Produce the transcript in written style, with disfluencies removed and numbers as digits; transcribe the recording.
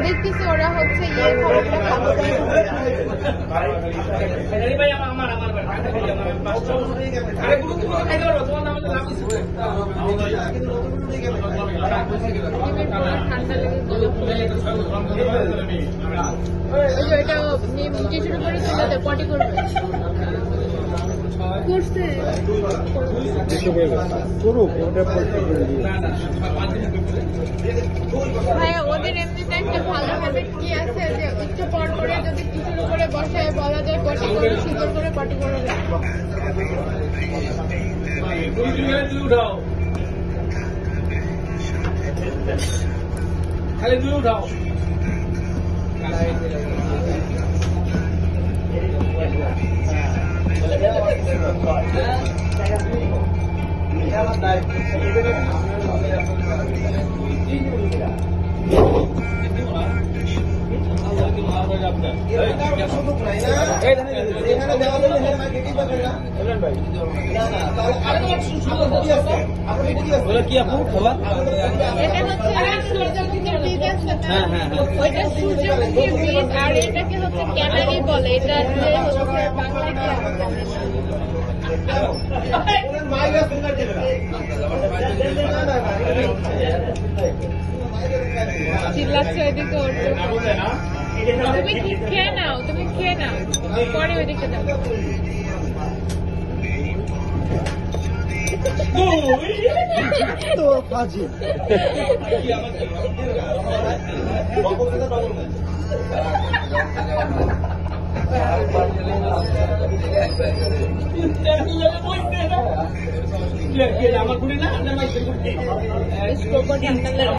দেখতেছি ওরা হচ্ছে খাবারটা ঠান্ডা লেগে এটা টিস্যুর উপরে তুলে পটি করবে করছে ভাইয়া ওদের এমনিতে একটা ভালো হ্যাবিট কি আছে যে একটু পর পরে যদি টিস্যুর উপরে বসায় বলা যায় পটি করে সুন্দর করে পটি করে খালি দুই উঠাও কি আপু খবর ওইটা সূর্যমুখীর বীজ আর এটাকে হচ্ছে ক্যানারি বলে এটা হচ্ছে চিল্লাচ্ছে ওইদিকে তুমি খেয়ে নাও পরে ওইদিকে যাও তো ফাজি আমার